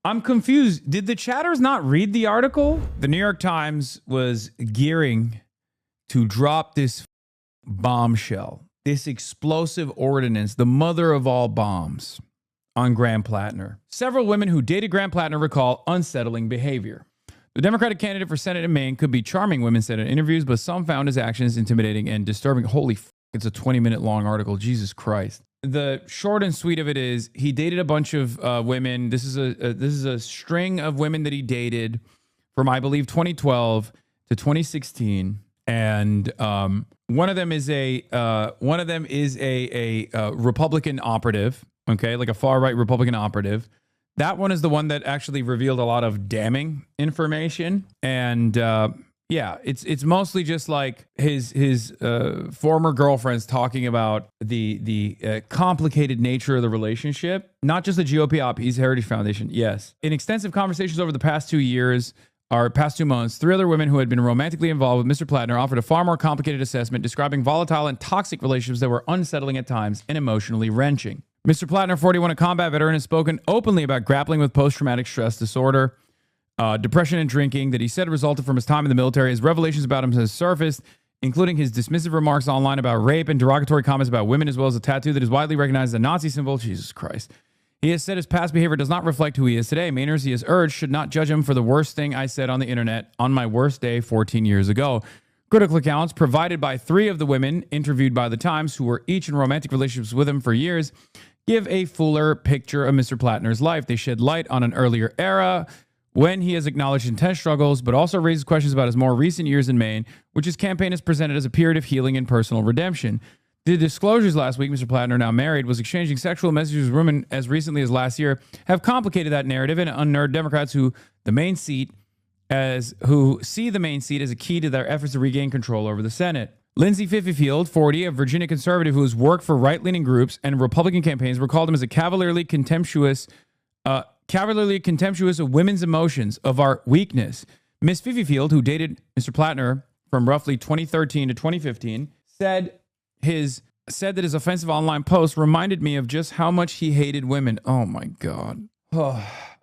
I'm confused. Did the chatters not read the article? The New York Times was gearing to drop this bombshell, this explosive ordinance, the mother of all bombs, on Graham Platner. Several women who dated Graham Platner recall unsettling behavior. The Democratic candidate for Senate in Maine could be charming, women said in interviews, but some found his actions intimidating and disturbing. Holy f***, it's a 20-minute long article. Jesus Christ. The short and sweet of it is he dated a bunch of women. This is a string of women that he dated from, I believe, 2012 to 2016. And one of them is a Republican operative, okay, like a far right Republican operative. That one is the one that actually revealed a lot of damning information. And yeah, it's mostly just like his former girlfriends talking about the complicated nature of the relationship, not just the GOP op, he's Heritage Foundation. Yes, in extensive conversations over the past 2 years. Our past 2 months, 3 other women who had been romantically involved with Mr. Platner offered a far more complicated assessment describing volatile and toxic relationships that were unsettling at times and emotionally wrenching. Mr. Platner, 41, a combat veteran, has spoken openly about grappling with post-traumatic stress disorder, depression and drinking that he said resulted from his time in the military. His revelations about him has surfaced, including his dismissive remarks online about rape and derogatory comments about women, as well as a tattoo that is widely recognized as a Nazi symbol. Jesus Christ. He has said his past behavior does not reflect who he is today. Mainers, he has urged, should not judge him for the worst thing I said on the internet on my worst day 14 years ago. Critical accounts provided by 3 of the women interviewed by The Times, who were each in romantic relationships with him for years, give a fuller picture of Mr. Platner's life. They shed light on an earlier era when he has acknowledged intense struggles, but also raises questions about his more recent years in Maine, which his campaign has presented as a period of healing and personal redemption. The disclosures last week, Mr. Platner, now married, was exchanging sexual messages with women as recently as last year, have complicated that narrative and unnerved Democrats who see the main seat as a key to their efforts to regain control over the Senate. Lindsay Fifield, 40, a Virginia conservative who has worked for right-leaning groups and Republican campaigns, recalled him as a cavalierly contemptuous of women's emotions, of our weakness. Miss Fifield, who dated Mr. Platner from roughly 2013 to 2015, said that his offensive online post reminded me of just how much he hated women. Oh my God.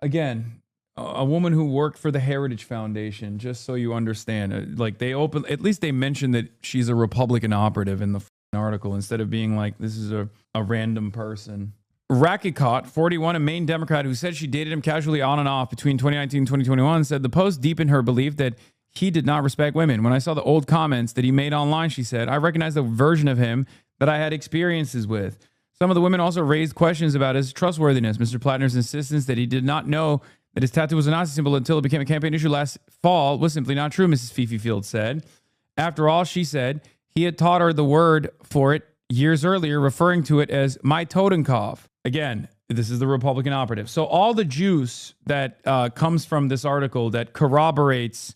Again, a woman who worked for the Heritage Foundation, just so you understand. Like at least they mentioned that she's a Republican operative in the article instead of being like, this is a random person. Rackicott, 41, a Maine Democrat who said she dated him casually on and off between 2019 and 2021, said the post deepened her belief that he did not respect women. When I saw the old comments that he made online, she said, I recognized the version of him that I had experiences with. Some of the women also raised questions about his trustworthiness. Mr. Platner's insistence that he did not know that his tattoo was a Nazi symbol until it became a campaign issue last fall was simply not true, Mrs. Fifield said. After all, she said, he had taught her the word for it years earlier, referring to it as my Totenkopf. Again, this is the Republican operative. So all the juice that comes from this article that corroborates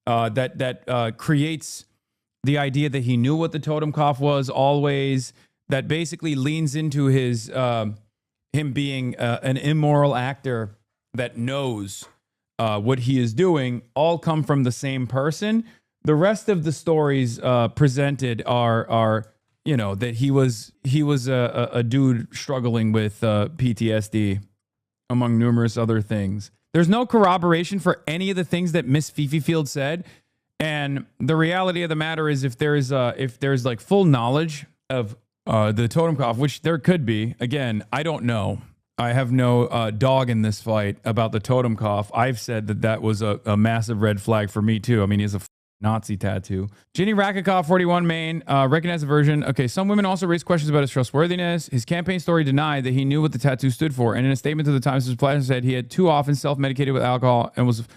that creates the idea that he knew what the Totenkopf was always, that basically leans into his him being an immoral actor that knows what he is doing, all come from the same person. The rest of the stories presented are that he was a dude struggling with PTSD, among numerous other things. There's no corroboration for any of the things that Miss Fifield said. And the reality of the matter is if there's like full knowledge of the Totenkopf, which there could be, again, I don't know. I have no dog in this fight about the Totenkopf. I've said that was a massive red flag for me too. I mean, he has a Nazi tattoo. Ginny Rackicott, 41, Maine, recognized the version. Okay, some women also raised questions about his trustworthiness. His campaign story denied that he knew what the tattoo stood for. And in a statement to the Times, Mr. Platner said he had too often self-medicated with alcohol and was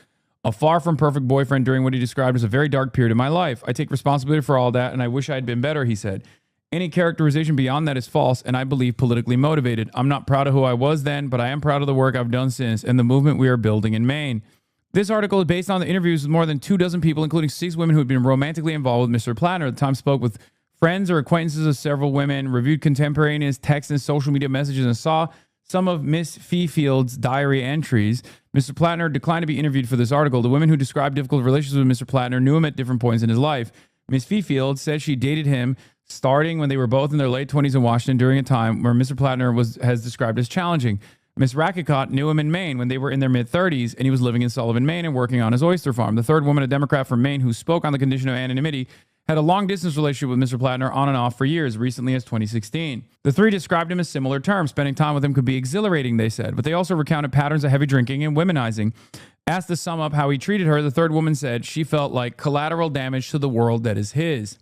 a far from perfect boyfriend during what he described as a very dark period of my life. I take responsibility for all that, and I wish I had been better, he said. Any characterization beyond that is false, and I believe politically motivated. I'm not proud of who I was then, but I am proud of the work I've done since and the movement we are building in Maine. This article is based on the interviews with more than 24 people, including 6 women who had been romantically involved with Mr. Platner. The Times spoke with friends or acquaintances of several women, reviewed contemporaneous texts and social media messages, and saw some of Miss Fifield's diary entries. Mr. Platner declined to be interviewed for this article. The women who described difficult relationships with Mr. Platner knew him at different points in his life. Miss Fifield said she dated him starting when they were both in their late 20s in Washington during a time where Mr. Platner has described as challenging. Miss Rackicott knew him in Maine when they were in their mid-30s, and he was living in Sullivan, Maine, and working on his oyster farm. The third woman, a Democrat from Maine who spoke on the condition of anonymity, had a long-distance relationship with Mr. Platner on and off for years, recently as 2016. The three described him as similar terms. Spending time with him could be exhilarating, they said, but they also recounted patterns of heavy drinking and womanizing. Asked to sum up how he treated her, the third woman said she felt like collateral damage to the world that is his.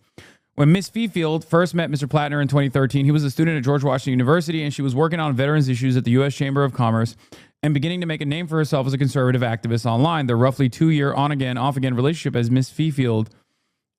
When Miss Fifield first met Mr. Platner in 2013, he was a student at George Washington University, and she was working on veterans issues at the U.S. Chamber of Commerce and beginning to make a name for herself as a conservative activist online. Their roughly 2-year on-again, off-again relationship, as Miss Fifield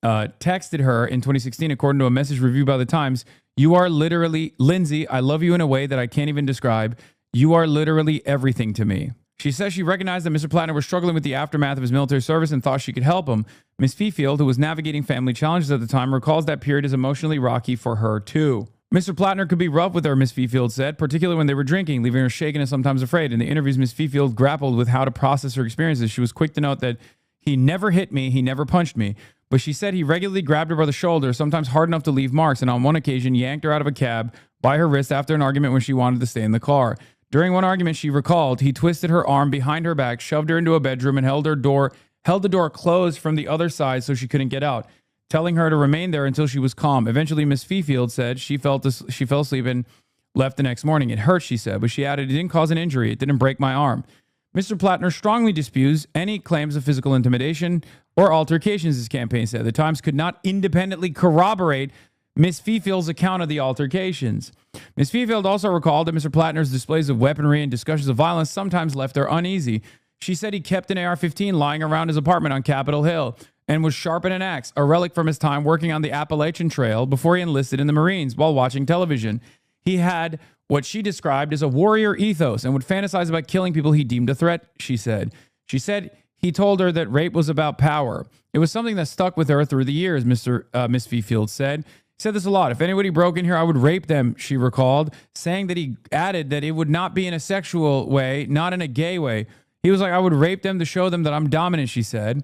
texted her in 2016, according to a message review by The Times, "You are literally, Lindsay, I love you in a way that I can't even describe. You are literally everything to me." She says she recognized that Mr. Platner was struggling with the aftermath of his military service and thought she could help him. Miss Fifield, who was navigating family challenges at the time, recalls that period as emotionally rocky for her, too. Mr. Platner could be rough with her, Miss Fifield said, particularly when they were drinking, leaving her shaken and sometimes afraid. In the interviews, Miss Fifield grappled with how to process her experiences. She was quick to note that he never hit me, he never punched me. But she said he regularly grabbed her by the shoulder, sometimes hard enough to leave marks, and on one occasion yanked her out of a cab by her wrist after an argument when she wanted to stay in the car. During one argument, she recalled, he twisted her arm behind her back, shoved her into a bedroom, and held the door closed from the other side so she couldn't get out, telling her to remain there until she was calm. Eventually, Miss Fifield said she fell asleep and left the next morning. It hurt, she said, but she added, it didn't cause an injury. It didn't break my arm. Mr. Platner strongly disputes any claims of physical intimidation or altercations, his campaign said. The Times could not independently corroborate Miss Fifield's account of the altercations. Miss Fifield also recalled that Mr. Platner's displays of weaponry and discussions of violence sometimes left her uneasy. She said he kept an AR-15 lying around his apartment on Capitol Hill and was sharpening an axe, a relic from his time working on the Appalachian Trail before he enlisted in the Marines while watching television. He had what she described as a warrior ethos and would fantasize about killing people he deemed a threat, she said. She said he told her that rape was about power. It was something that stuck with her through the years, Miss Fifield said. He said this a lot. If anybody broke in here, I would rape them, she recalled, saying that he added that it would not be in a sexual way, not in a gay way. He was like, I would rape them to show them that I'm dominant, she said.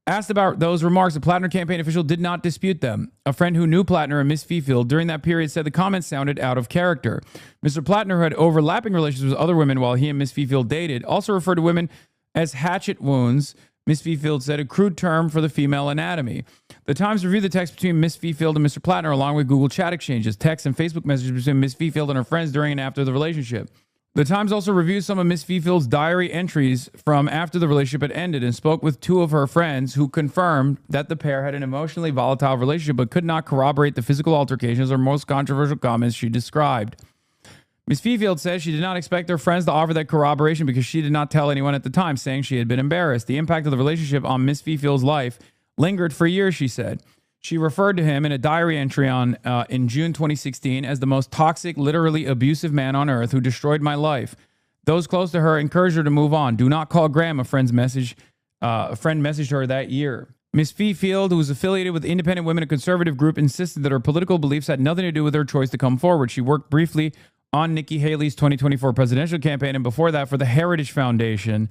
Asked about those remarks, the Platner campaign official did not dispute them. A friend who knew Platner and Miss Fifield during that period said the comments sounded out of character. Mr. Platner, who had overlapping relationships with other women while he and Miss Fifield dated, also referred to women as hatchet wounds. Miss Fifield said, a crude term for the female anatomy. The Times reviewed the text between Miss Fifield and Mr. Platner, along with Google chat exchanges, texts, and Facebook messages between Miss Fifield and her friends during and after the relationship. The Times also reviewed some of Miss Fifield's diary entries from after the relationship had ended and spoke with two of her friends who confirmed that the pair had an emotionally volatile relationship but could not corroborate the physical altercations or most controversial comments she described. Miss Fifield says she did not expect her friends to offer that corroboration because she did not tell anyone at the time, saying she had been embarrassed. The impact of the relationship on Miss Fifield's life lingered for years, she said. She referred to him in a diary entry in June 2016 as the most toxic, literally abusive man on earth who destroyed my life. Those close to her encouraged her to move on. Do not call Graham, a friend messaged her that year. Miss Fifield, who was affiliated with Independent Women, a conservative group, insisted that her political beliefs had nothing to do with her choice to come forward. She worked briefly on Nikki Haley's 2024 presidential campaign and before that for the Heritage Foundation,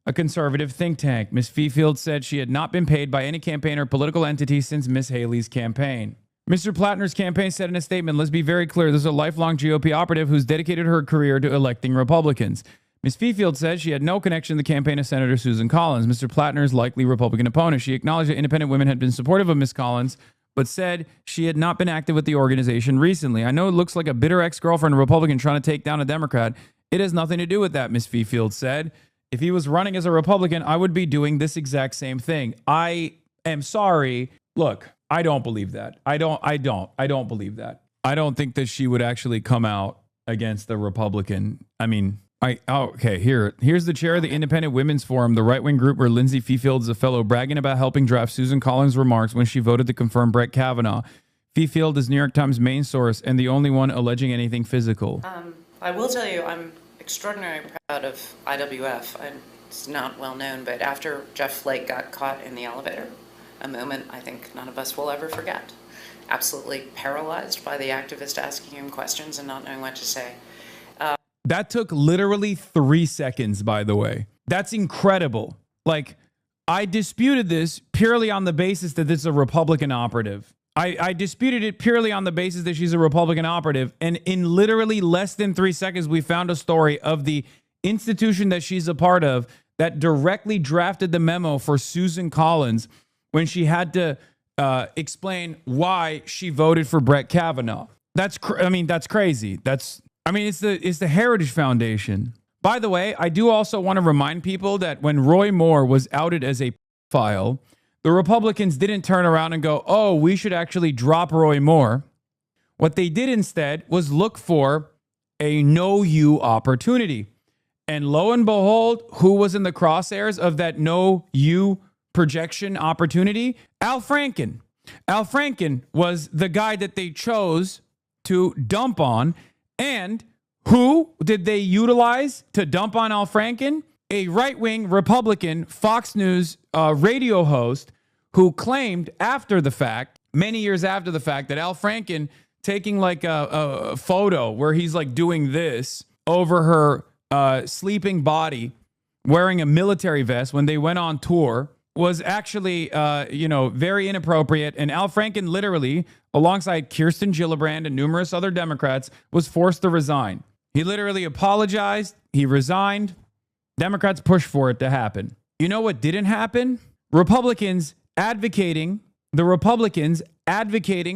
a conservative think tank. Miss Fifield said she had not been paid by any campaign or political entity since Miss Haley's campaign. Mr. Platner's campaign said in a statement, let's be very clear, this is a lifelong GOP operative who's dedicated her career to electing Republicans. Miss Fifield said she had no connection to the campaign of Senator Susan Collins, Mr. Platner's likely Republican opponent. She acknowledged that independent women had been supportive of Miss Collins, but said she had not been active with the organization recently. I know it looks like a bitter ex-girlfriend, a Republican, trying to take down a Democrat. It has nothing to do with that, Miss Fifield said. If he was running as a Republican, I would be doing this exact same thing. I am sorry. Look, I don't believe that. I don't believe that. I don't think that she would actually come out against the Republican. I mean, here's the chair of the Independent Women's Forum, the right-wing group where Lindsay Fifield is a fellow, bragging about helping draft Susan Collins' remarks when she voted to confirm Brett Kavanaugh. Fifield is New York Times' main source and the only one alleging anything physical. I will tell you, I'm extraordinarily proud of IWF. It's not well known, but after Jeff Flake got caught in the elevator, a moment I think none of us will ever forget. Absolutely paralyzed by the activist asking him questions and not knowing what to say. That took literally 3 seconds, by the way. That's incredible. Like, I disputed this purely on the basis that this is a Republican operative. I disputed it purely on the basis that she's a Republican operative. And in literally less than 3 seconds, we found a story of the institution that she's a part of that directly drafted the memo for Susan Collins when she had to explain why she voted for Brett Kavanaugh. That's crazy. It's the Heritage Foundation. By the way, I do also want to remind people that when Roy Moore was outed as a pedophile, the Republicans didn't turn around and go, oh, we should actually drop Roy Moore. What they did instead was look for a no you opportunity. And lo and behold, who was in the crosshairs of that no you projection opportunity? Al Franken. Al Franken was the guy that they chose to dump on. And who did they utilize to dump on Al Franken? A right-wing Republican Fox News radio host who claimed after the fact, many years after the fact, that Al Franken taking like a photo where he's like doing this over her sleeping body, wearing a military vest when they went on tour, was actually, very inappropriate. And Al Franken literally, alongside Kirsten Gillibrand and numerous other Democrats, was forced to resign. He literally apologized. He resigned. Democrats pushed for it to happen. You know what didn't happen? The Republicans advocating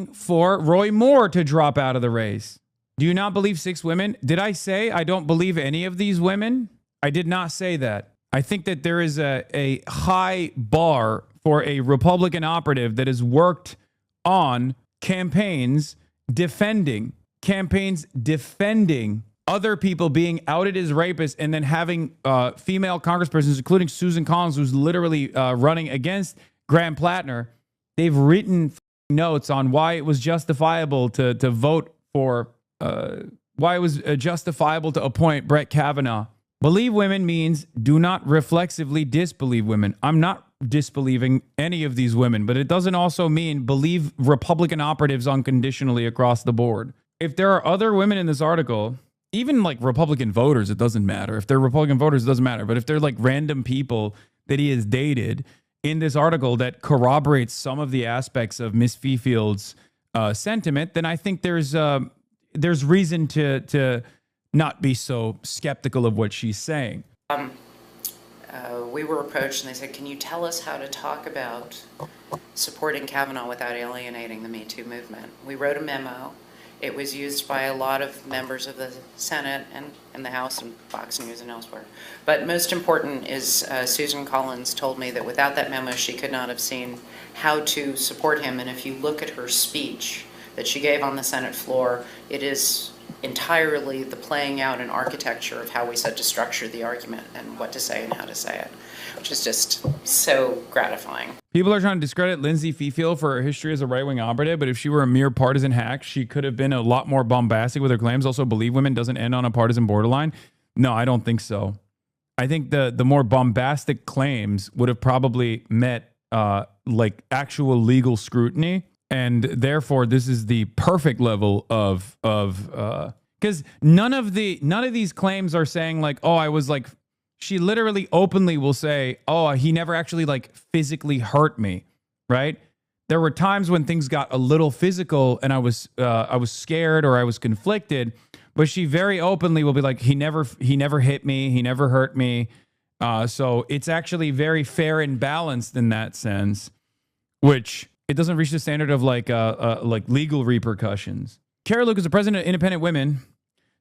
for Roy Moore to drop out of the race. Do you not believe 6 women? Did I say I don't believe any of these women? I did not say that. I think that there is a high bar for a Republican operative that has worked on campaigns defending other people being outed as rapists, and then having female congresspersons, including Susan Collins, who's literally running against Graham Platner. They've written notes on why it was justifiable to vote for, why it was justifiable to appoint Brett Kavanaugh. Believe women means do not reflexively disbelieve women. I'm not disbelieving any of these women, but it doesn't also mean believe Republican operatives unconditionally across the board. If there are other women in this article, even like Republican voters, it doesn't matter. If they're Republican voters, it doesn't matter. But if they're like random people that he has dated in this article that corroborates some of the aspects of Miss Feefield's sentiment, then I think there's reason to not be so skeptical of what she's saying. We were approached and they said, can you tell us how to talk about supporting Kavanaugh without alienating the Me Too movement? We wrote a memo. It was used by a lot of members of the Senate and in the House and Fox News and elsewhere. But most important is Susan Collins told me that without that memo, she could not have seen how to support him. And if you look at her speech that she gave on the Senate floor, it is entirely the playing out and architecture of how we said to structure the argument and what to say and how to say it, which is just so gratifying. People are trying to discredit Lindsay Feefield for her history as a right-wing operative, but if she were a mere partisan hack, she could have been a lot more bombastic with her claims. Also, believe women doesn't end on a partisan borderline. No, I don't think so. I think the more bombastic claims would have probably met like actual legal scrutiny. And therefore, this is the perfect level of because none of these claims are saying like, oh, I was like, she literally openly will say, oh, he never actually like physically hurt me. Right. There were times when things got a little physical and I was scared or I was conflicted. But she very openly will be like, he never hit me. He never hurt me. So it's actually very fair and balanced in that sense, which it doesn't reach the standard of like legal repercussions. Kara Lucas, the president of Independent Women,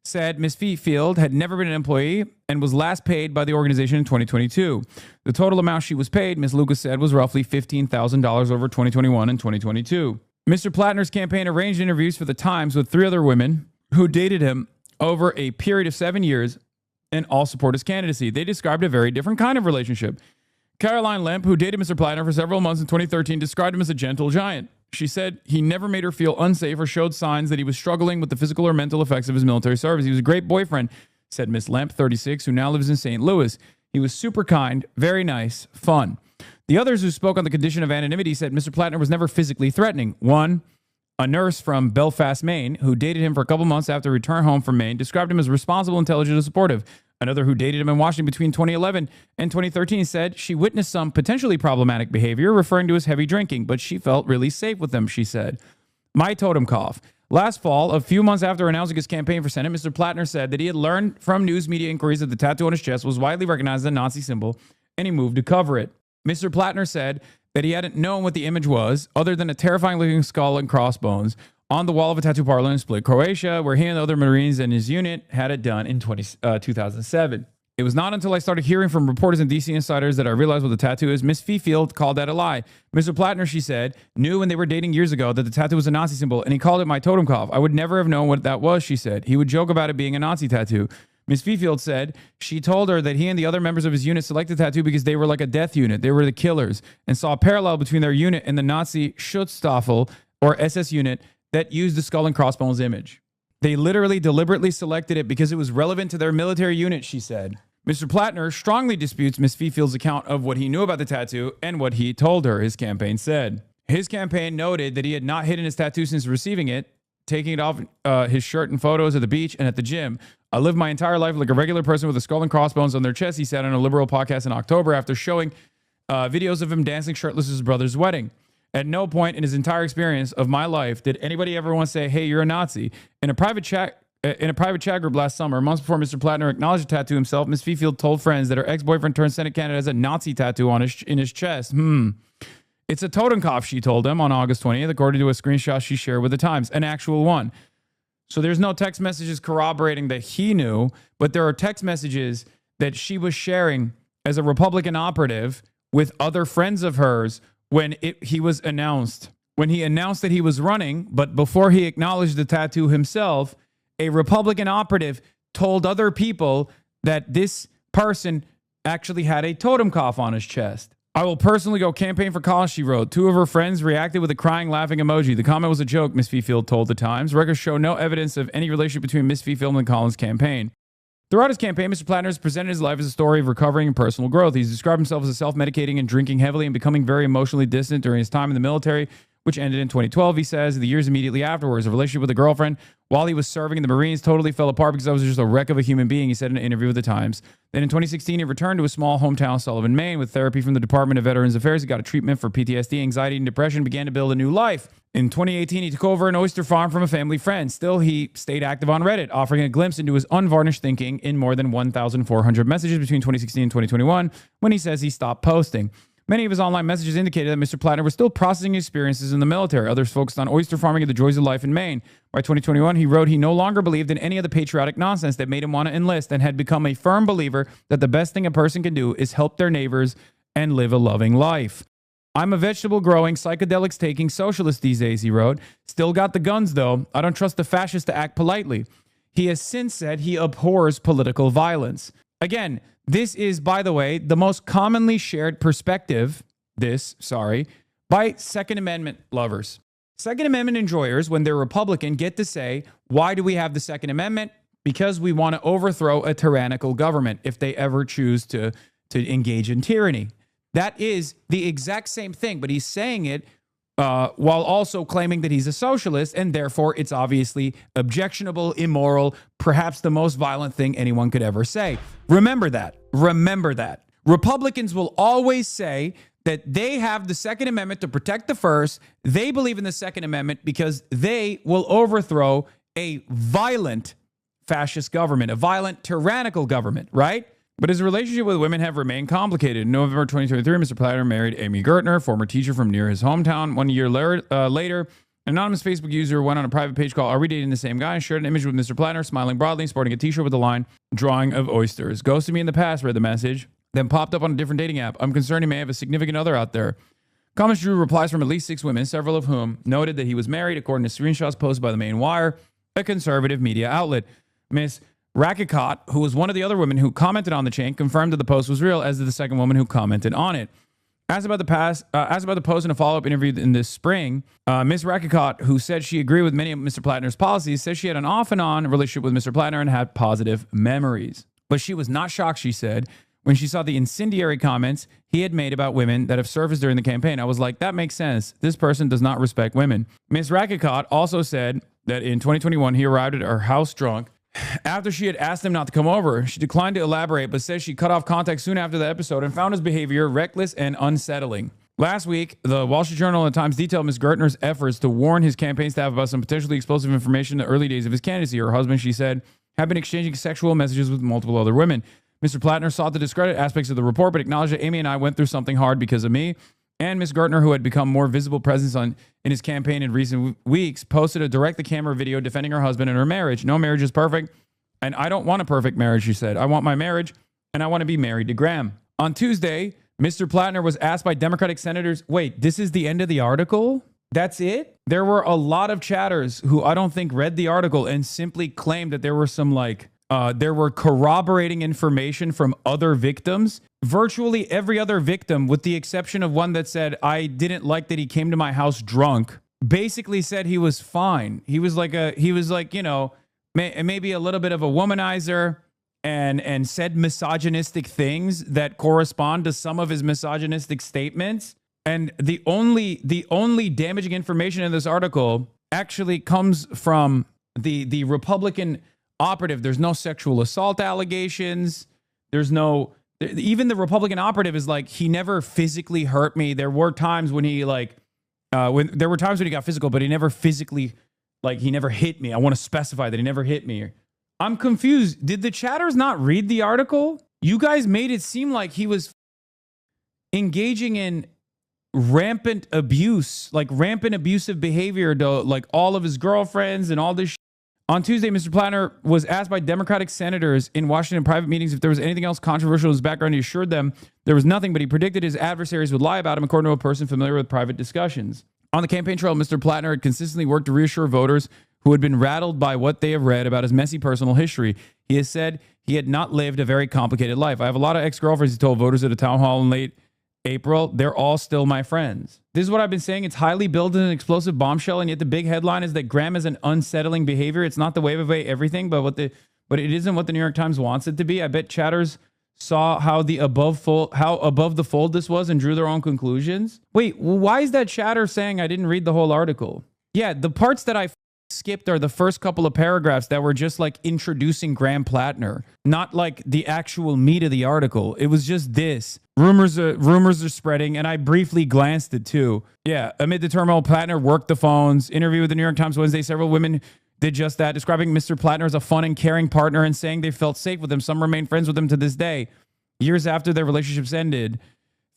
said Ms. Feefield had never been an employee and was last paid by the organization in 2022. The total amount she was paid, Ms. Lucas said, was roughly $15,000 over 2021 and 2022. Mr. Platner's campaign arranged interviews for The Times with 3 other women who dated him over a period of 7 years and all support his candidacy. They described a very different kind of relationship. Caroline Lemp, who dated Mr. Platner for several months in 2013, described him as a gentle giant. She said he never made her feel unsafe or showed signs that he was struggling with the physical or mental effects of his military service. He was a great boyfriend, said Miss Lemp, 36, who now lives in St. Louis. He was super kind, very nice, fun. The others who spoke on the condition of anonymity said Mr. Platner was never physically threatening. One, A nurse from Belfast, Maine, who dated him for a couple months after return home from Maine, described him as responsible, intelligent, and supportive. Another who dated him in Washington between 2011 and 2013 said she witnessed some potentially problematic behavior, referring to his heavy drinking, but she felt really safe with him, she said. My totem cough. Last fall, a few months after announcing his campaign for Senate, Mr. Platner said that he had learned from news media inquiries that the tattoo on his chest was widely recognized as a Nazi symbol, and he moved to cover it. Mr. Platner said that he hadn't known what the image was, other than a terrifying-looking skull and crossbones on the wall of a tattoo parlor in Split, Croatia, where he and the other Marines in his unit had it done in 2007. It was not until I started hearing from reporters and DC insiders that I realized what the tattoo is. Miss Fifield called that a lie. Mr. Platner, she said, knew when they were dating years ago that the tattoo was a Nazi symbol, and he called it my totem cough. I would never have known what that was, she said. He would joke about it being a Nazi tattoo. Miss Fifield said she told her that he and the other members of his unit selected the tattoo because they were like a death unit. They were the killers, and saw a parallel between their unit and the Nazi Schutzstaffel, or SS unit, that used the skull and crossbones image. They literally deliberately selected it because it was relevant to their military unit, she said. Mr. Platner strongly disputes Miss Fifield's account of what he knew about the tattoo and what he told her, his campaign said. His campaign noted that he had not hidden his tattoo since receiving it, taking it off his shirt in photos at the beach and at the gym. I lived my entire life like a regular person with a skull and crossbones on their chest, he said on a liberal podcast in October after showing videos of him dancing shirtless at his brother's wedding. At no point in his entire experience of my life did anybody ever once say, hey, you're a Nazi. In a private chat group last summer, months before Mr. Platner acknowledged the tattoo himself, Ms. Fifield told friends that her ex-boyfriend turned Senate candidate has a Nazi tattoo in his chest. It's a totem cough, she told him on August 20th, according to a screenshot she shared with the Times, an actual one. So there's no text messages corroborating that he knew, but there are text messages that she was sharing as a Republican operative with other friends of hers when he was announced. When he announced that he was running, but before he acknowledged the tattoo himself, a Republican operative told other people that this person actually had a totem cough on his chest. I will personally go campaign for Collins, she wrote. Two of her friends reacted with a crying, laughing emoji. The comment was a joke, Miss Fifield told the Times. Records show no evidence of any relationship between Miss Fifield and the Collins campaign. Throughout his campaign, Mr. Platner has presented his life as a story of recovering and personal growth. He's described himself as a self-medicating and drinking heavily and becoming very emotionally distant during his time in the military, which ended in 2012, he says. The years immediately afterwards, a relationship with a girlfriend while he was serving in the Marines totally fell apart because I was just a wreck of a human being, he said in an interview with the Times. Then in 2016, he returned to his small hometown, Sullivan, Maine, with therapy from the Department of Veterans Affairs. He got a treatment for PTSD, anxiety, and depression, began to build a new life. In 2018, he took over an oyster farm from a family friend. Still, he stayed active on Reddit, offering a glimpse into his unvarnished thinking in more than 1,400 messages between 2016 and 2021, when he says he stopped posting. Many of his online messages indicated that Mr. Platner was still processing experiences in the military. Others focused on oyster farming and the joys of life in Maine. By 2021, he wrote he no longer believed in any of the patriotic nonsense that made him want to enlist and had become a firm believer that the best thing a person can do is help their neighbors and live a loving life. I'm a vegetable-growing, psychedelics-taking socialist these days, he wrote. Still got the guns, though. I don't trust the fascists to act politely. He has since said he abhors political violence. Again, this is, by the way, the most commonly shared perspective, by Second Amendment lovers. Second Amendment enjoyers, when they're Republican, get to say, why do we have the Second Amendment? Because we want to overthrow a tyrannical government if they ever choose to engage in tyranny. That is the exact same thing, but he's saying it while also claiming that he's a socialist, and therefore it's obviously objectionable, immoral, perhaps the most violent thing anyone could ever say. Remember that. Remember that. Republicans will always say that they have the Second Amendment to protect the First. They believe in the Second Amendment because they will overthrow a violent fascist government, a violent tyrannical government, right? But his relationship with women have remained complicated. In November 2023, Mr. Platner married Amy Gertner, former teacher from near his hometown. 1 year later, an anonymous Facebook user went on a private page called Are We Dating the Same Guy? And shared an image with Mr. Platner, smiling broadly, sporting a t-shirt with the line, drawing of oysters. Ghosted me in the past, read the message, then popped up on a different dating app. I'm concerned he may have a significant other out there. Comments drew replies from at least 6 women, several of whom noted that he was married, according to screenshots posted by the Maine Wire, a conservative media outlet. Miss Rakicott, who was one of the other women who commented on the chain, confirmed that the post was real, as did the second woman who commented on it. Asked about the post in a follow-up interview in this spring, Ms. Rakicott, who said she agreed with many of Mr. Platner's policies, says she had an off and on relationship with Mr. Platner and had positive memories. But she was not shocked, she said, when she saw the incendiary comments he had made about women that have surfaced during the campaign. I was like, that makes sense. This person does not respect women. Ms. Rakicot also said that in 2021, he arrived at her house drunk after she had asked him not to come over. She declined to elaborate, but says she cut off contact soon after the episode and found his behavior reckless and unsettling. Last week, the Wall Street Journal and the Times detailed Ms. Gertner's efforts to warn his campaign staff about some potentially explosive information in the early days of his candidacy. Her husband, she said, had been exchanging sexual messages with multiple other women. Mr. Platner sought to discredit aspects of the report, but acknowledged that Amy and I went through something hard because of me. And Ms. Gertner, who had become more visible presence in his campaign in recent weeks, posted a direct-to-camera video defending her husband and her marriage. No marriage is perfect, and I don't want a perfect marriage, she said. I want my marriage, and I want to be married to Graham. On Tuesday, Mr. Platner was asked by Democratic senators, wait, this is the end of the article? That's it? There were a lot of chatters who I don't think read the article and simply claimed that there were some there were corroborating information from other victims. Virtually every other victim, with the exception of one that said, I didn't like that he came to my house drunk, basically said he was fine. He was like, maybe a little bit of a womanizer, and said misogynistic things that correspond to some of his misogynistic statements. And the only damaging information in this article actually comes from the Republican operative. There's no sexual assault allegations. Even the Republican operative is like, he never physically hurt me. There were times when he when he got physical, but he never physically, he never hit me. I want to specify that he never hit me. I'm confused. Did the chatters not read the article? You guys made it seem like he was engaging in rampant abuse, rampant abusive behavior to all of his girlfriends and all this shit. On Tuesday, Mr. Platner was asked by Democratic senators in Washington in private meetings if there was anything else controversial in his background. He assured them there was nothing, but he predicted his adversaries would lie about him, according to a person familiar with private discussions. On the campaign trail, Mr. Platner had consistently worked to reassure voters who had been rattled by what they have read about his messy personal history. He has said he had not lived a very complicated life. I have a lot of ex-girlfriends, he told voters at a town hall in late April. They're all still my friends. This is what I've been saying. It's highly built in an explosive bombshell, and yet the big headline is that Graham is an unsettling behavior. It's not the wave away everything, but it isn't what the New York Times wants it to be. I bet chatters saw how above the fold this was and drew their own conclusions. Wait, why is that chatter saying I didn't read the whole article? Yeah, the parts that I skipped are the first couple of paragraphs that were just introducing Graham Platner, not the actual meat of the article. It was just this. Rumors are spreading, and I briefly glanced at too. Yeah, amid the turmoil, Platner worked the phones. Interview with the New York Times Wednesday, several women did just that, describing Mr. Platner as a fun and caring partner and saying they felt safe with him. Some remain friends with him to this day. Years after their relationships ended,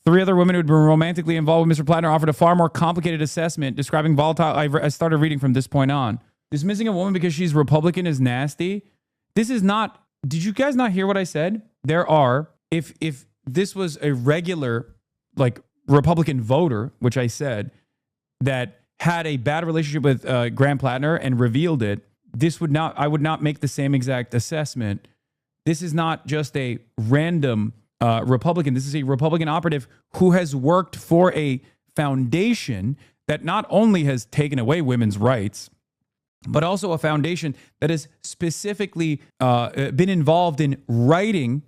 3 other women who had been romantically involved with Mr. Platner offered a far more complicated assessment, describing volatile. I started reading from this point on. Dismissing a woman because she's Republican is nasty. This is not. Did you guys not hear what I said? There are, if this was a regular Republican voter, which I said, that had a bad relationship with Graham Platner and revealed it, I would not make the same exact assessment. This is not just a random Republican. This is a Republican operative who has worked for a foundation that not only has taken away women's rights, but also a foundation that has specifically been involved in writing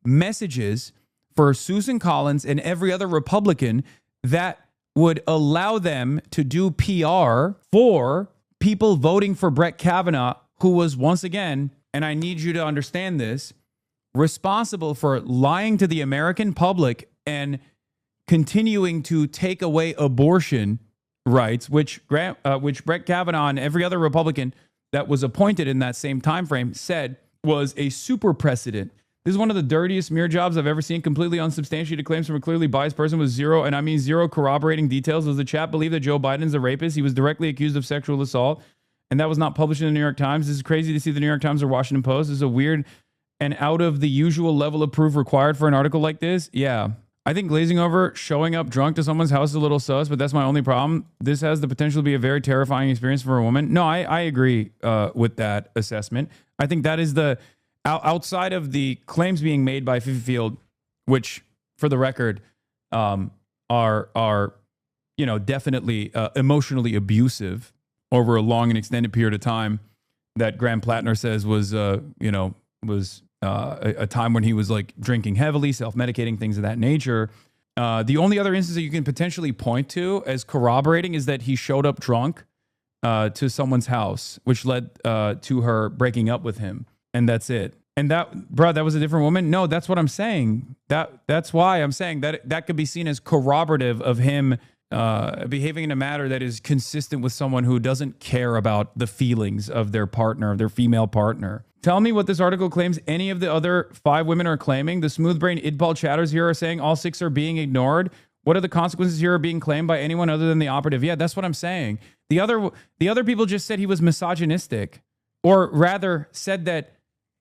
messages for Susan Collins and every other Republican that would allow them to do PR for people voting for Brett Kavanaugh, who was once again, and I need you to understand this, responsible for lying to the American public and continuing to take away abortion rights, which Brett Kavanaugh and every other Republican that was appointed in that same time frame said was a super precedent. This is one of the dirtiest smear jobs I've ever seen. Completely unsubstantiated claims from a clearly biased person with zero corroborating details. Does the chat believe that Joe Biden's a rapist? He was directly accused of sexual assault, and that was not published in the New York Times. This is crazy to see the New York Times or Washington Post. This is a weird and out of the usual level of proof required for an article like this. Yeah. I think glazing over, showing up drunk to someone's house is a little sus, but that's my only problem. This has the potential to be a very terrifying experience for a woman. No, I agree with that assessment. I think that is the, outside of the claims being made by Fifi Field, which, for the record, are definitely emotionally abusive over a long and extended period of time, that Graham Platner says was a time when he was like drinking heavily, self-medicating, things of that nature. The only other instance that you can potentially point to as corroborating is that he showed up drunk to someone's house, which led to her breaking up with him. And that's it. And that was a different woman? No, that's what I'm saying. That's why I'm saying that could be seen as corroborative of him behaving in a manner that is consistent with someone who doesn't care about the feelings of their partner, of their female partner. Tell me what this article claims any of the other 5 women are claiming. The smooth brain idball chatters here are saying all 6 are being ignored. What are the consequences here are being claimed by anyone other than the operative? Yeah, that's what I'm saying. The other people just said he was misogynistic, or rather said that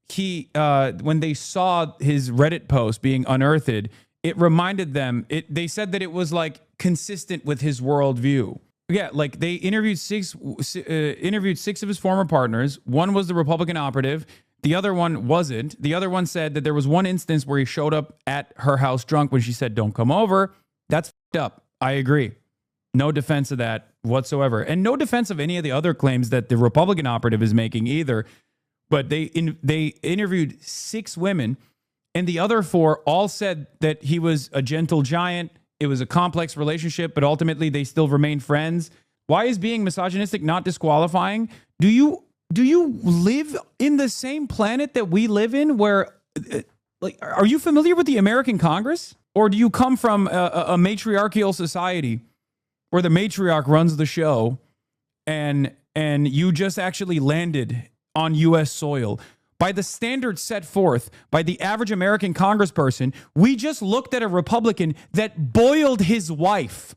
he, when they saw his Reddit post being unearthed, it reminded them, they said that it was like consistent with his worldview. Yeah, like they interviewed six of his former partners. One was the Republican operative. The other one wasn't. The other one said that there was one instance where he showed up at her house drunk when she said, "Don't come over." That's fucked up. I agree. No defense of that whatsoever. And no defense of any of the other claims that the Republican operative is making either. But they interviewed 6 women, and the other 4 all said that he was a gentle giant. It was a complex relationship, but ultimately they still remain friends. Why is being misogynistic not disqualifying? Do you live in the same planet that we live in, where, like, are you familiar with the American Congress? Or do you come from a matriarchal society where the matriarch runs the show and you just actually landed on U.S. soil? By the standards set forth by the average American congressperson, we just looked at a Republican that boiled his wife.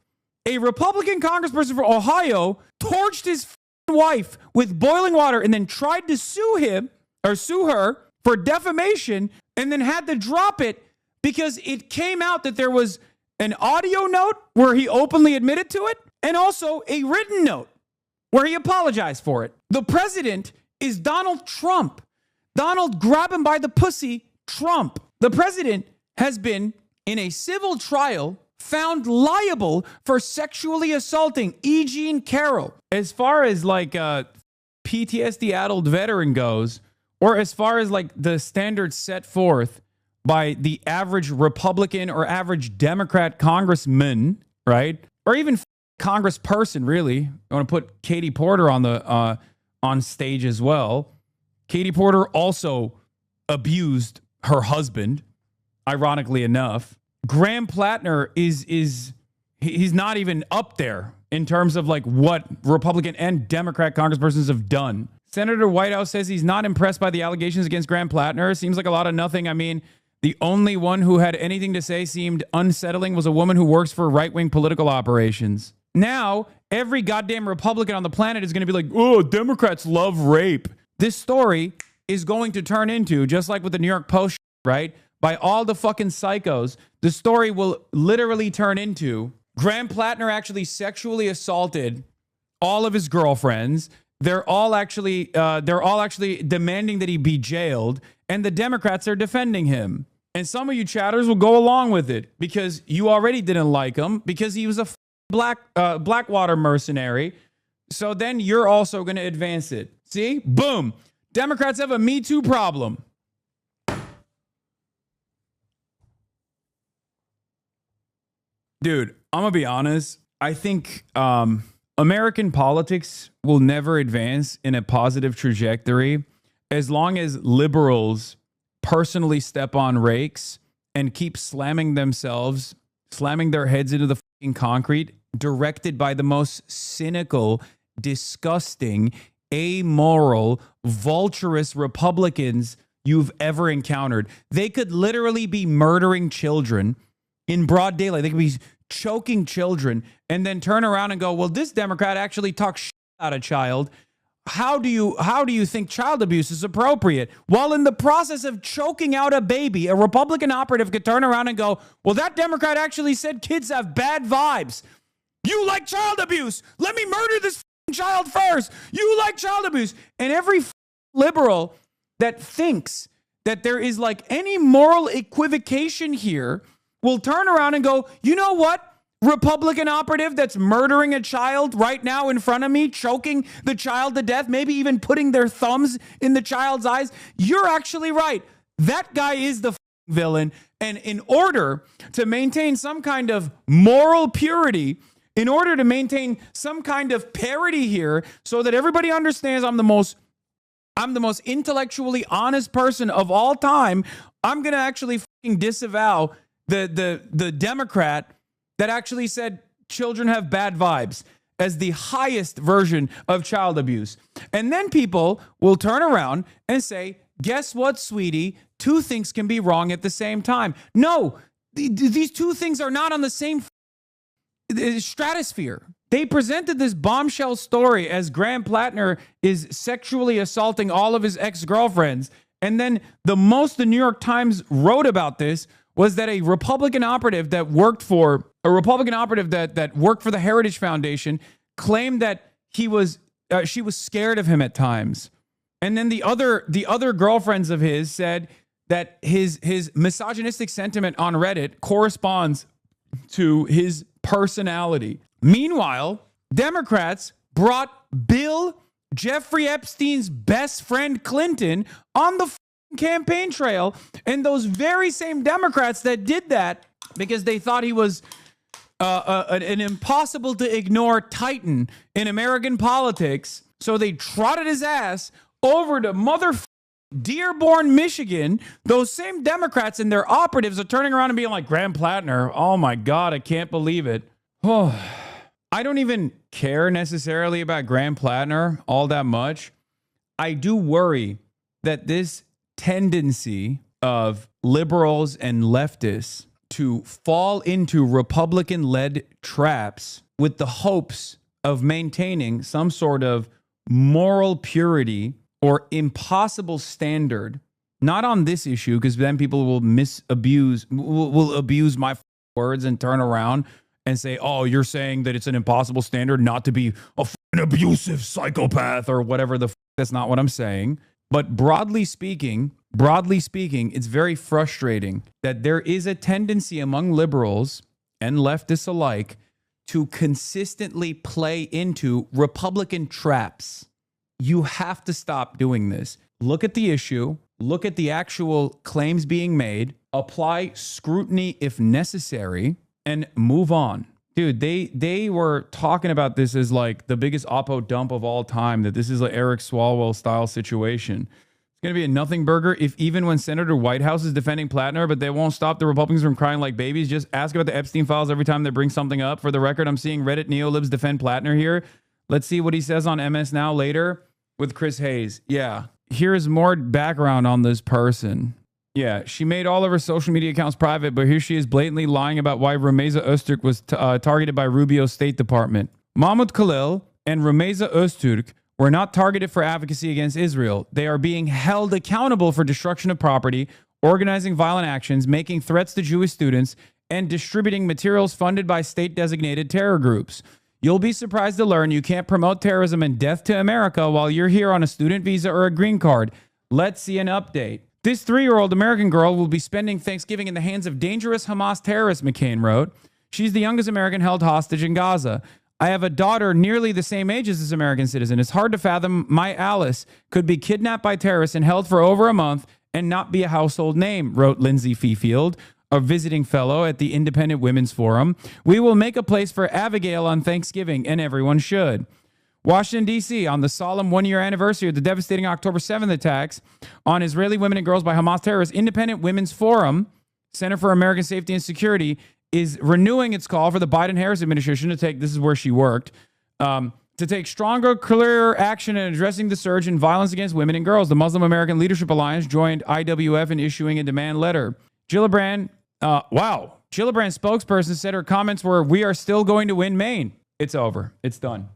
A Republican congressperson from Ohio torched his wife with boiling water and then tried to sue her for defamation, and then had to drop it because it came out that there was an audio note where he openly admitted to it, and also a written note where he apologized for it. The president is Donald Trump. Donald grab him by the pussy Trump. The president has been in a civil trial found liable for sexually assaulting E. Jean Carroll. As far as like a PTSD-addled veteran goes, or as far as like the standards set forth by the average Republican or average Democrat congressman, right? Or even congressperson, really. I want to put Katie Porter on the on stage as well. Katie Porter also abused her husband, ironically enough. Graham Platner he's not even up there in terms of like what Republican and Democrat congresspersons have done. Senator Whitehouse says he's not impressed by the allegations against Graham Platner. Seems like a lot of nothing. I mean, the only one who had anything to say seemed unsettling was a woman who works for right-wing political operations. Now, every goddamn Republican on the planet is going to be like, oh, Democrats love rape. This story is going to turn into, just like with the New York Post, right? By all the fucking psychos, the story will literally turn into Graham Platner actually sexually assaulted all of his girlfriends. They're all actually demanding that he be jailed, and the Democrats are defending him. And some of you chatters will go along with it because you already didn't like him because he was a Blackwater mercenary. So then you're also going to advance it. See? Boom. Democrats have a Me Too problem. Dude, I'm going to be honest. I think American politics will never advance in a positive trajectory as long as liberals personally step on rakes and keep slamming their heads into the fucking concrete, directed by the most cynical, disgusting, amoral, vulturous Republicans you've ever encountered. They could literally be murdering children in broad daylight. They could be choking children and then turn around and go, well, this Democrat actually talks shit about a child. How do you think child abuse is appropriate? While in the process of choking out a baby, a Republican operative could turn around and go, well, that Democrat actually said kids have bad vibes. You like child abuse. Let me murder this child first. You like child abuse. And every liberal that thinks that there is like any moral equivocation here will turn around and go, you know what? Republican operative that's murdering a child right now in front of me, choking the child to death, maybe even putting their thumbs in the child's eyes. You're actually right. That guy is the villain. And in order to maintain some kind of moral purity, in order to maintain some kind of parity here, so that everybody understands I'm the most intellectually honest person of all time, I'm going to actually fucking disavow the Democrat that actually said children have bad vibes as the highest version of child abuse. And then people will turn around and say, guess what, sweetie? Two things can be wrong at the same time. No, these two things are not on the same stratosphere. They presented this bombshell story as Graham Platner is sexually assaulting all of his ex-girlfriends. And then the most the New York Times wrote about this was that a Republican operative that worked for the Heritage Foundation claimed that she was scared of him at times. And then the other girlfriends of his said that his misogynistic sentiment on Reddit corresponds to his personality. Meanwhile, Democrats brought Jeffrey Epstein's best friend Clinton on the campaign trail, and those very same Democrats that did that because they thought he was an impossible to ignore titan in American politics, so they trotted his ass over to Dearborn, Michigan. Those same Democrats and their operatives are turning around and being like, Graham Platner, oh my God, I can't believe it. Oh, I don't even care necessarily about Graham Platner all that much. I do worry that this tendency of liberals and leftists to fall into Republican-led traps with the hopes of maintaining some sort of moral purity or impossible standard, not on this issue, because then people will abuse my words and turn around and say, oh, you're saying that it's an impossible standard not to be an abusive psychopath or whatever that's not what I'm saying. But broadly speaking, it's very frustrating that there is a tendency among liberals and leftists alike to consistently play into Republican traps. You have to stop doing this. Look at the issue, look at the actual claims being made, apply scrutiny if necessary, and move on. Dude, they were talking about this as like the biggest oppo dump of all time, that this is like Eric Swalwell style situation. It's going to be a nothing burger if even when Senator Whitehouse is defending Platner, but they won't stop the Republicans from crying like babies. Just ask about the Epstein files every time they bring something up. For the record, I'm seeing Reddit neolibs defend Platner here. Let's see what he says on MS Now later with Chris Hayes. Yeah, here's more background on this person. Yeah, she made all of her social media accounts private, but here she is blatantly lying about why Rumeysa Öztürk was targeted by Rubio's State Department. Mahmoud Khalil and Rumeysa Öztürk were not targeted for advocacy against Israel. They are being held accountable for destruction of property, organizing violent actions, making threats to Jewish students, and distributing materials funded by state-designated terror groups. You'll be surprised to learn you can't promote terrorism and death to America while you're here on a student visa or a green card. Let's see an update. This 3-year-old American girl will be spending Thanksgiving in the hands of dangerous Hamas terrorists, McCain wrote. She's the youngest American held hostage in Gaza. I have a daughter nearly the same age as this American citizen. It's hard to fathom my Alice could be kidnapped by terrorists and held for over a month and not be a household name, wrote Lindsay Fifield, a visiting fellow at the Independent Women's Forum. We will make a place for Abigail on Thanksgiving, and everyone should. Washington, D.C., on the solemn one-year anniversary of the devastating October 7th attacks on Israeli women and girls by Hamas terrorists, Independent Women's Forum, Center for American Safety and Security, is renewing its call for the Biden-Harris administration to take, this is where she worked, to take stronger, clearer action in addressing the surge in violence against women and girls. The Muslim American Leadership Alliance joined IWF in issuing a demand letter. Gillibrand spokesperson said her comments were, "We are still going to win Maine." It's over. It's done.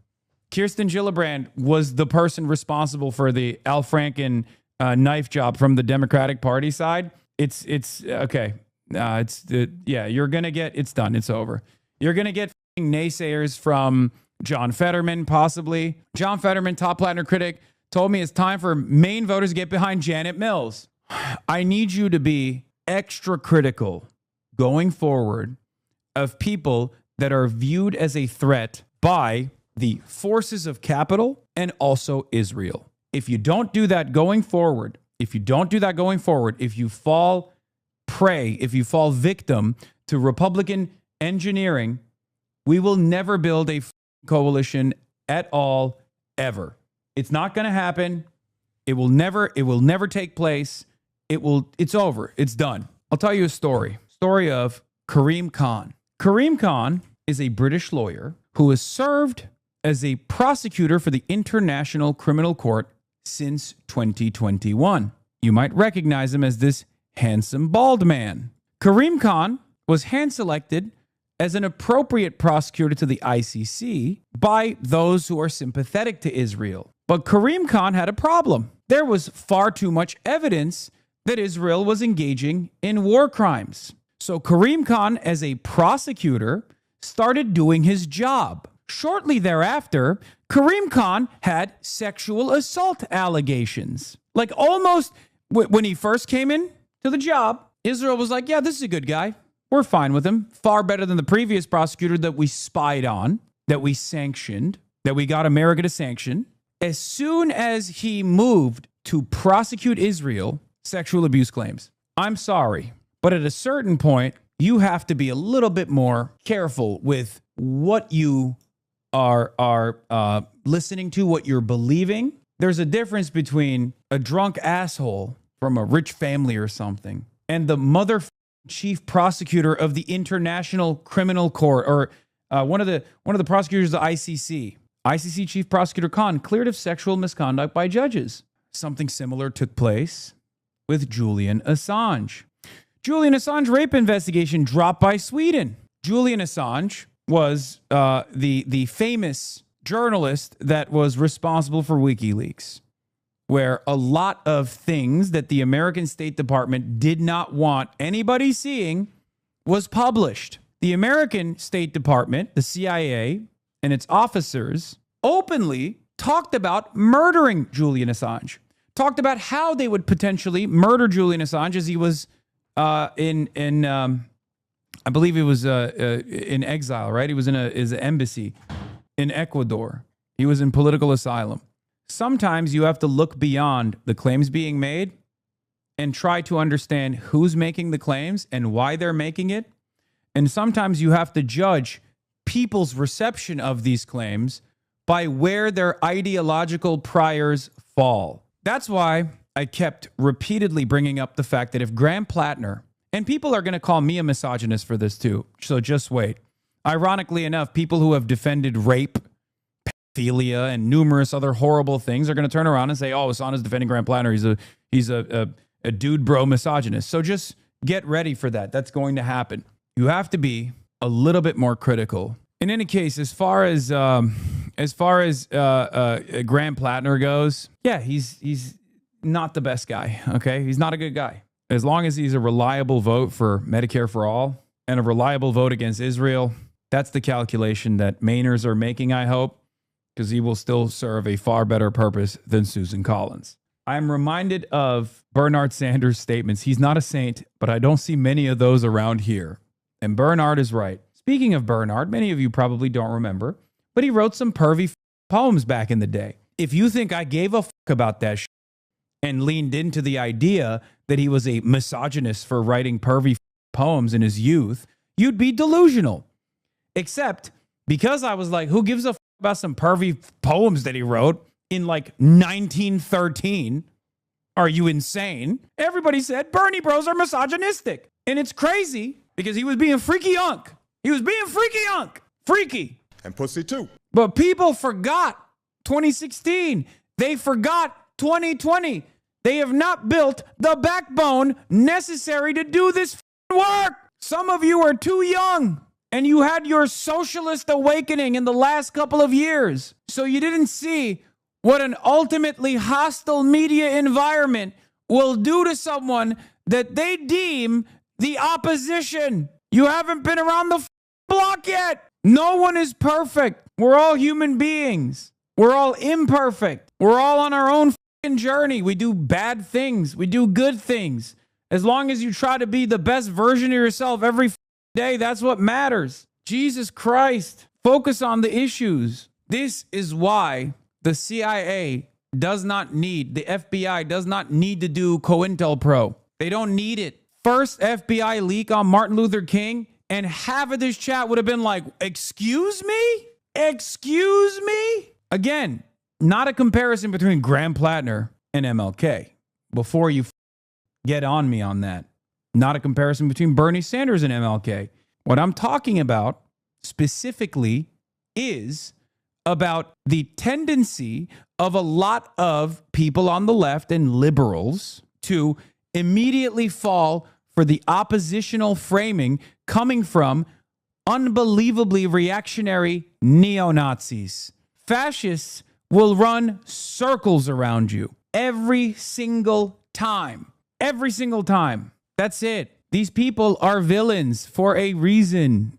Kirsten Gillibrand was the person responsible for the Al Franken knife job from the Democratic Party side. It's okay. You're going to get, it's done. It's over. You're going to get naysayers from John Fetterman, possibly. John Fetterman, top Platner critic, told me it's time for Maine voters to get behind Janet Mills. I need you to be extra critical going forward of people that are viewed as a threat by the forces of capital and also Israel. If you don't do that going forward, If you don't do that going forward, if you fall prey, if you fall victim to Republican engineering, we will never build a coalition at all, ever. It's not going to happen. It will never take place. It's over. It's done. I'll tell you a story of Karim Khan. Karim Khan is a British lawyer who has served as a prosecutor for the International Criminal Court since 2021. You might recognize him as this handsome bald man. Karim Khan was hand-selected as an appropriate prosecutor to the ICC by those who are sympathetic to Israel. But Karim Khan had a problem. There was far too much evidence that Israel was engaging in war crimes. So Karim Khan, as a prosecutor, started doing his job. Shortly thereafter, Karim Khan had sexual assault allegations. Like almost when he first came in to the job, Israel was like, yeah, this is a good guy. We're fine with him. Far better than the previous prosecutor that we spied on, that we sanctioned, that we got America to sanction. As soon as he moved to prosecute Israel, sexual abuse claims. I'm sorry, but at a certain point, you have to be a little bit more careful with what you are listening to, what you're believing. There's a difference between a drunk asshole from a rich family or something and the mother chief prosecutor of the International Criminal Court, or one of the prosecutors of the ICC. ICC Chief Prosecutor Khan cleared of sexual misconduct by judges. Something similar took place with Julian Assange. Julian Assange rape investigation dropped by Sweden. Julian Assange was the famous journalist that was responsible for WikiLeaks, where a lot of things that the American State Department did not want anybody seeing was published. The American State Department, the CIA, and its officers openly talked about murdering Julian Assange, talked about how they would potentially murder Julian Assange as he was I believe he was in exile, right? He was in his embassy in Ecuador. He was in political asylum. Sometimes you have to look beyond the claims being made and try to understand who's making the claims and why they're making it. And sometimes you have to judge people's reception of these claims by where their ideological priors fall. That's why I kept repeatedly bringing up the fact that if Graham Platner, and people are going to call me a misogynist for this too, so just wait. Ironically enough, people who have defended rape, pedophilia, and numerous other horrible things are going to turn around and say, oh, Hassan is defending Graham Platner. He's a dude bro misogynist. So just get ready for that. That's going to happen. You have to be a little bit more critical. In any case, as far as Graham Platner goes, yeah, he's not the best guy. Okay, he's not a good guy. As long as he's a reliable vote for Medicare for all and a reliable vote against Israel, that's the calculation that Mainers are making, I hope, because he will still serve a far better purpose than Susan Collins. I'm reminded of Bernard Sanders' statements. He's not a saint, but I don't see many of those around here. And Bernard is right. Speaking of Bernard, many of you probably don't remember, but he wrote some pervy poems back in the day. If you think I gave a fuck about that shit and leaned into the idea that he was a misogynist for writing pervy poems in his youth, you'd be delusional. Except because I was like, who gives a fuck about some pervy poems that he wrote in like 1913? Are you insane? Everybody said Bernie bros are misogynistic. And it's crazy because he was being freaky unk. He was being freaky unk. Freaky. And pussy too. But people forgot 2016. They forgot 2020. They have not built the backbone necessary to do this work. Some of you are too young and you had your socialist awakening in the last couple of years. So you didn't see what an ultimately hostile media environment will do to someone that they deem the opposition. You haven't been around the block yet. No one is perfect. We're all human beings. We're all imperfect. We're all on our own journey. We do bad things. We do good things. As long as you try to be the best version of yourself every day, that's what matters. Jesus Christ. Focus on the issues. This is why the CIA does not need, the FBI does not need to do COINTELPRO. They don't need it. First FBI leak on Martin Luther King, and half of this chat would have been like, excuse me? Excuse me? Again, not a comparison between Graham Platner and MLK. Before you get on me on that. Not a comparison between Bernie Sanders and MLK. What I'm talking about specifically is about the tendency of a lot of people on the left and liberals to immediately fall for the oppositional framing coming from unbelievably reactionary neo-Nazis. Fascists will run circles around you every single time. Every single time. That's it. These people are villains for a reason.